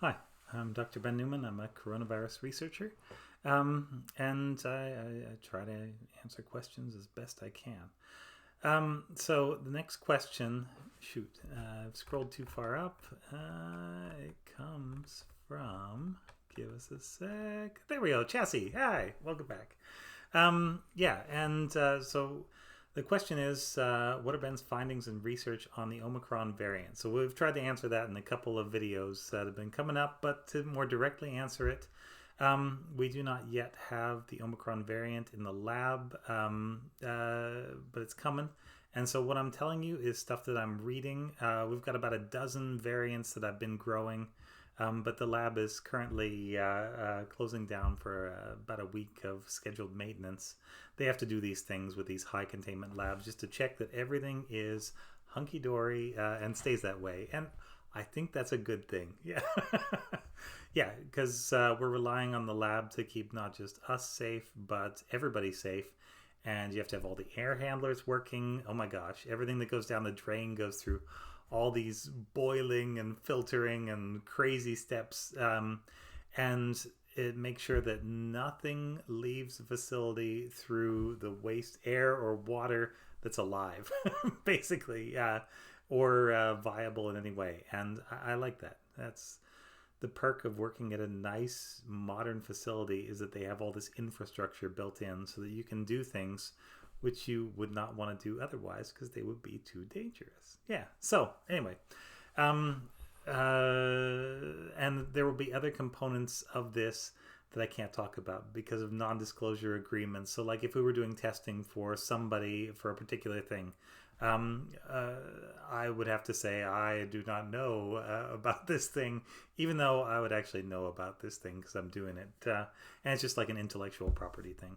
Hi, I'm Dr. Ben Newman. I'm a coronavirus researcher, and I try to answer questions as best I can. So the next question, I've scrolled too far up. It comes from, give us a sec. There we go, Chassis. Hi, welcome back. So the question is, what are Ben's findings and research on the Omicron variant? So we've tried to answer that in a couple of videos that have been coming up, but to more directly answer it, we do not yet have the Omicron variant in the lab, but it's coming. And so what I'm telling you is stuff that I'm reading. We've got about a dozen variants that I've been growing. But the lab is currently closing down for about a week of scheduled maintenance. They have to do these things with these high containment labs just to check that everything is hunky-dory and stays that way. And I think that's a good thing. Yeah. Yeah, because we're relying on the lab to keep not just us safe, but everybody safe. And you have to have all the air handlers working. Oh my gosh, everything that goes down the drain goes through all these boiling and filtering and crazy steps, and it makes sure that nothing leaves the facility through the waste air or water that's alive, basically, or viable in any way. And I like that. That's the perk of working at a nice modern facility, is that they have all this infrastructure built in so that you can do things which you would not want to do otherwise because they would be too dangerous. Yeah. So anyway, and there will be other components of this that I can't talk about because of non-disclosure agreements. So like if we were doing testing for somebody for a particular thing, I would have to say I do not know about this thing, even though I would actually know about this thing because I'm doing it. And it's just like an intellectual property thing.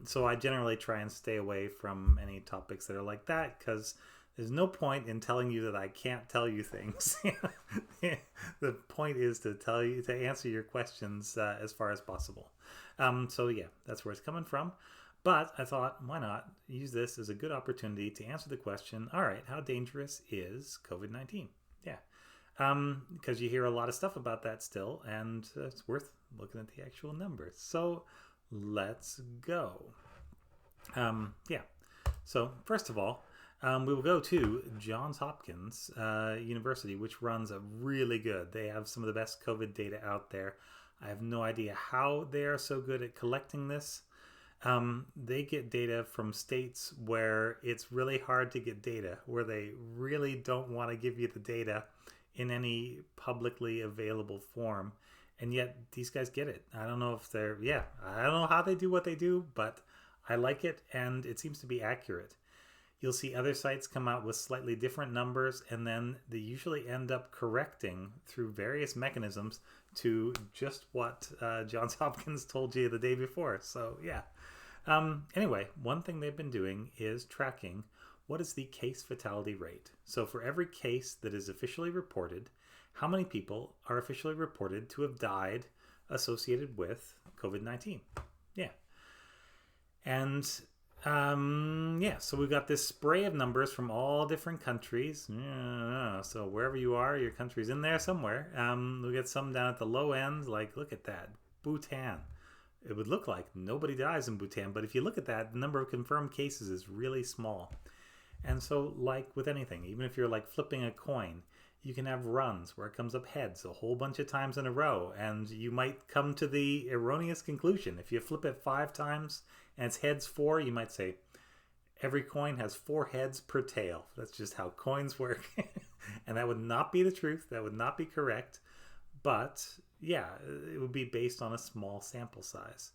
So I generally try and stay away from any topics that are like that because there's no point in telling you that I can't tell you things. The point is to tell you, to answer your questions as far as possible. So yeah, that's where it's coming from. But I thought, why not use this as a good opportunity to answer the question, all right, how dangerous is COVID-19? Yeah. Because you hear a lot of stuff about that still, and it's worth looking at the actual numbers. So let's go. Yeah. So first of all, we will go to Johns Hopkins University, which runs a really good. They have some of the best COVID data out there. I have no idea how they are so good at collecting this. They get data from states where it's really hard to get data, where they really don't want to give you the data in any publicly available form. And yet these guys get it. I don't know if I don't know how they do what they do, but I like it and it seems to be accurate. You'll see other sites come out with slightly different numbers, and then they usually end up correcting through various mechanisms to just what Johns Hopkins told you the day before. So yeah. Anyway, one thing they've been doing is tracking what is the case fatality rate. So for every case that is officially reported, how many people are officially reported to have died associated with COVID-19? Yeah. And so we've got this spray of numbers from all different countries. So wherever you are, your country's in there somewhere. We'll get some down at the low end, like look at that, Bhutan. It would look like nobody dies in Bhutan, but if you look at that, the number of confirmed cases is really small. And so like with anything, even if you're like flipping a coin, you can have runs where it comes up heads a whole bunch of times in a row, and you might come to the erroneous conclusion. If you flip it 5 times and it's heads 4, you might say every coin has 4 heads per tail. That's just how coins work. And that would not be the truth. That would not be correct. But yeah, it would be based on a small sample size.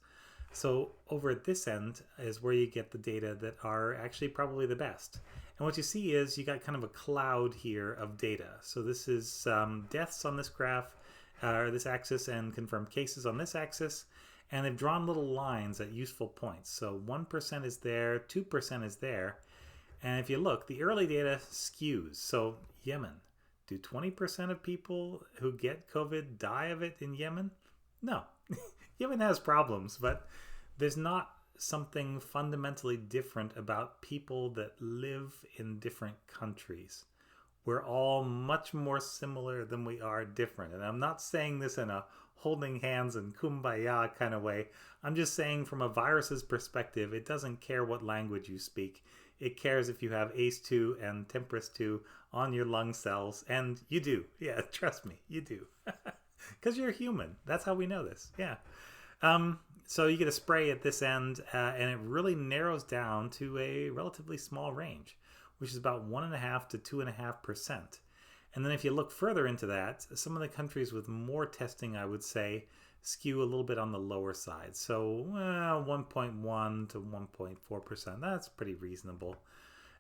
So over at this end is where you get the data that are actually probably the best. And what you see is you got kind of a cloud here of data. So this is deaths on this graph, or this axis, and confirmed cases on this axis. And they've drawn little lines at useful points. So 1% is there, 2% is there. And if you look, the early data skews. So Yemen. Do 20% of people who get COVID die of it in Yemen? No. Yemen has problems, but there's not something fundamentally different about people that live in different countries. we're all much more similar than we are different. And I'm not saying this in a holding hands and kumbaya kind of way. I'm just saying from a virus's perspective, it doesn't care what language you speak. It cares if you have ACE2 and TMPRSS2 on your lung cells. And you do. Yeah, trust me, you do. Because you're human. That's how we know this. Yeah. So you get a spray at this end, and it really narrows down to a relatively small range, which is about 1.5 to 2.5%. And then if you look further into that, some of the countries with more testing, I would say, skew a little bit on the lower side. So 1.1 to 1.4%. That's pretty reasonable.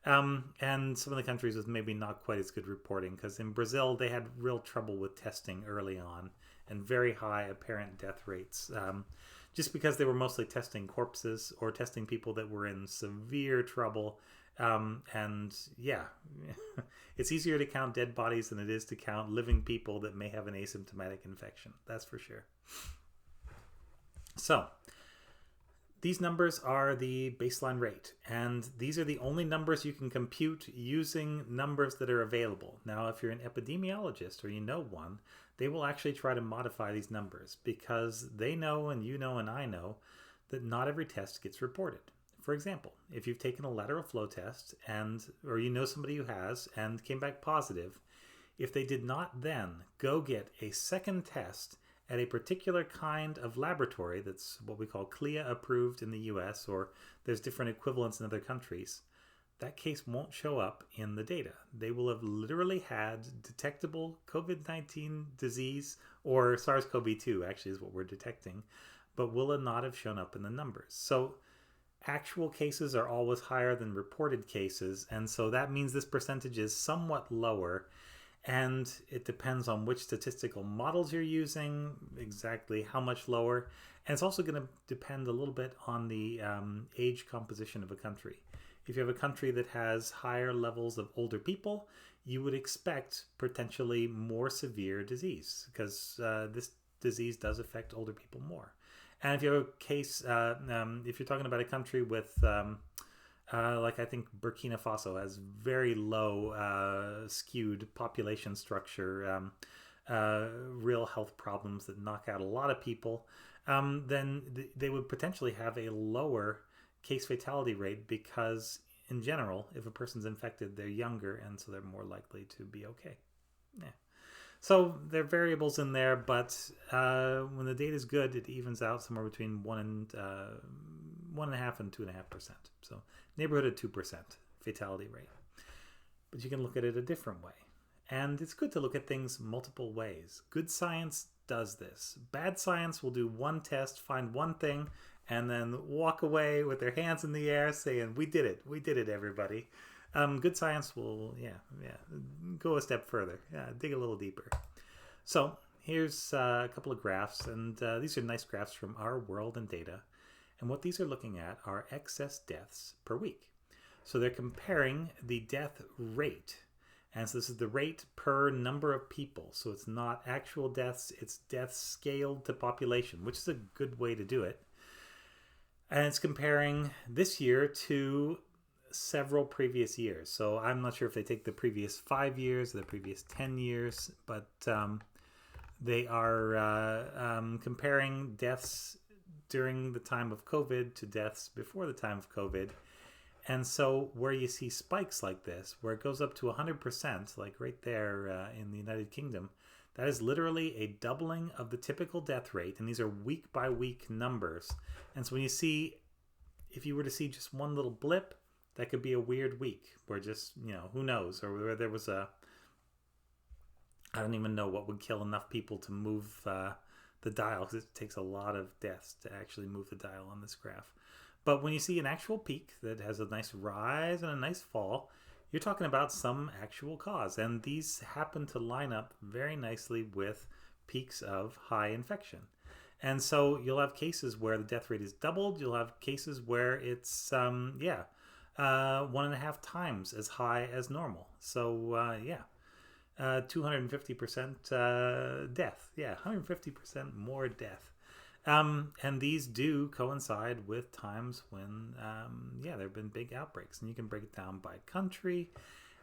And some of the countries with maybe not quite as good reporting, because in Brazil, they had real trouble with testing early on and very high apparent death rates. Just because they were mostly testing corpses or testing people that were in severe trouble. And yeah, it's easier to count dead bodies than it is to count living people that may have an asymptomatic infection. That's for sure. So these numbers are the baseline rate, and these are the only numbers you can compute using numbers that are available. Now, if you're an epidemiologist or you know one, they will actually try to modify these numbers because they know, and you know, and I know, that not every test gets reported. For example, if you've taken a lateral flow test or you know somebody who has and came back positive, if they did not then go get a second test at a particular kind of laboratory that's what we call CLIA approved in the US, or there's different equivalents in other countries, that case won't show up in the data. They will have literally had detectable COVID-19 disease, or SARS-CoV-2 actually is what we're detecting, but will not have shown up in the numbers. So actual cases are always higher than reported cases, and so that means this percentage is somewhat lower, and it depends on which statistical models you're using, exactly how much lower, and it's also going to depend a little bit on the age composition of a country. If you have a country that has higher levels of older people, you would expect potentially more severe disease, because this disease does affect older people more. And if you have a case, if you're talking about a country with, like I think Burkina Faso has very low skewed population structure, real health problems that knock out a lot of people, then they would potentially have a lower case fatality rate because, in general, if a person's infected, they're younger, and so they're more likely to be okay. Yeah. So there are variables in there, but when the data is good, it evens out somewhere between 1.5 and 2.5%. So neighborhood of 2% fatality rate. But you can look at it a different way. And it's good to look at things multiple ways. Good science does this. Bad science will do one test, find one thing, and then walk away with their hands in the air saying, we did it, everybody. Good science will, go a step further, dig a little deeper. So here's a couple of graphs, and these are nice graphs from our world and data. And what these are looking at are excess deaths per week. So they're comparing the death rate. And so this is the rate per number of people. So it's not actual deaths, it's deaths scaled to population, which is a good way to do it. And it's comparing this year to several previous years. So I'm not sure if they take the previous 5 years or the previous 10 years, but they are comparing deaths during the time of COVID to deaths before the time of COVID. And so where you see spikes like this, where it goes up to 100%, like right there in the United Kingdom, that is literally a doubling of the typical death rate. And these are week by week numbers. And so when you see, if you were to see just one little blip, that could be a weird week where just, who knows, or where there was I don't even know what would kill enough people to move the dial, because it takes a lot of deaths to actually move the dial on this graph. But when you see an actual peak that has a nice rise and a nice fall, you're talking about some actual cause. And these happen to line up very nicely with peaks of high infection. And so you'll have cases where the death rate is doubled. You'll have cases where it's, 1.5 times as high as normal. So, 250% death. Yeah, 150% more death. And these do coincide with times when, there have been big outbreaks. And you can break it down by country.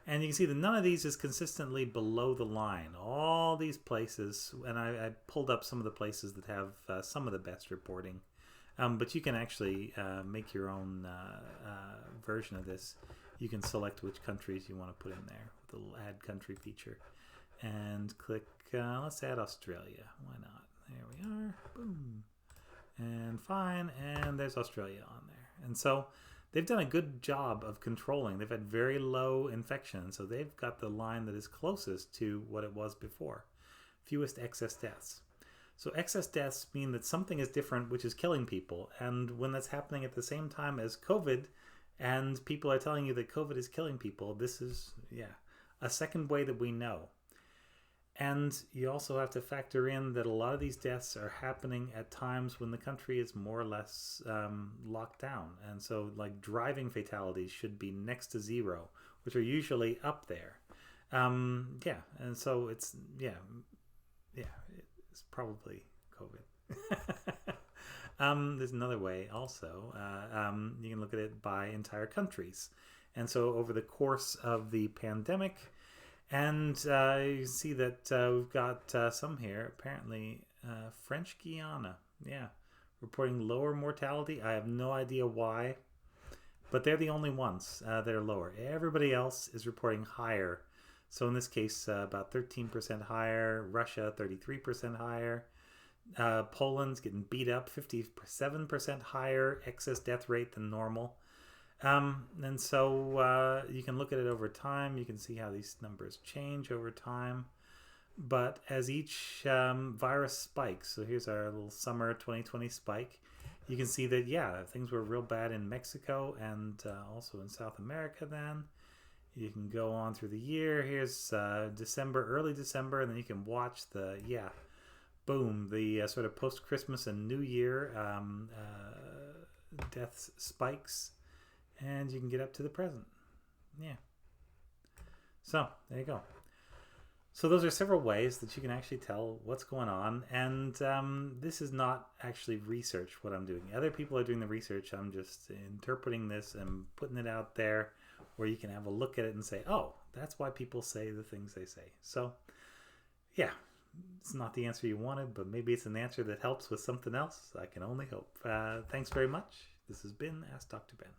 And you can see that none of these is consistently below the line. All these places, and I pulled up some of the places that have some of the best reporting. But you can actually make your own version of this. You can select which countries you want to put in there with the little add country feature. And click, let's add Australia. Why not? There we are. Boom. And fine. And there's Australia on there. And so they've done a good job of controlling. They've had very low infection, so they've got the line that is closest to what it was before. Fewest excess deaths. So excess deaths mean that something is different, which is killing people. And when that's happening at the same time as COVID, and people are telling you that COVID is killing people, this is, a second way that we know. And you also have to factor in that a lot of these deaths are happening at times when the country is more or less locked down. And so like driving fatalities should be next to zero, which are usually up there. And so it's probably COVID. There's another way also. You can look at it by entire countries. And so over the course of the pandemic, and you see that we've got some here, apparently French Guiana, reporting lower mortality. I have no idea why, but they're the only ones that are lower. Everybody else is reporting higher. So in this case, about 13% higher, Russia 33% higher, Poland's getting beat up, 57% higher excess death rate than normal. And so you can look at it over time. You can see how these numbers change over time. But as each virus spikes, so here's our little summer 2020 spike, you can see that, things were real bad in Mexico and also in South America then. You can go on through the year. Here's December, early December, and then you can watch the, boom, the sort of post-Christmas and New Year death spikes. And you can get up to the present. So, there you go. So those are several ways that you can actually tell what's going on. And this is not actually research, what I'm doing. Other people are doing the research. I'm just interpreting this and putting it out there where you can have a look at it and say, oh, that's why people say the things they say. So, it's not the answer you wanted, but maybe it's an answer that helps with something else. I can only hope. Thanks very much. This has been Ask Dr. Ben.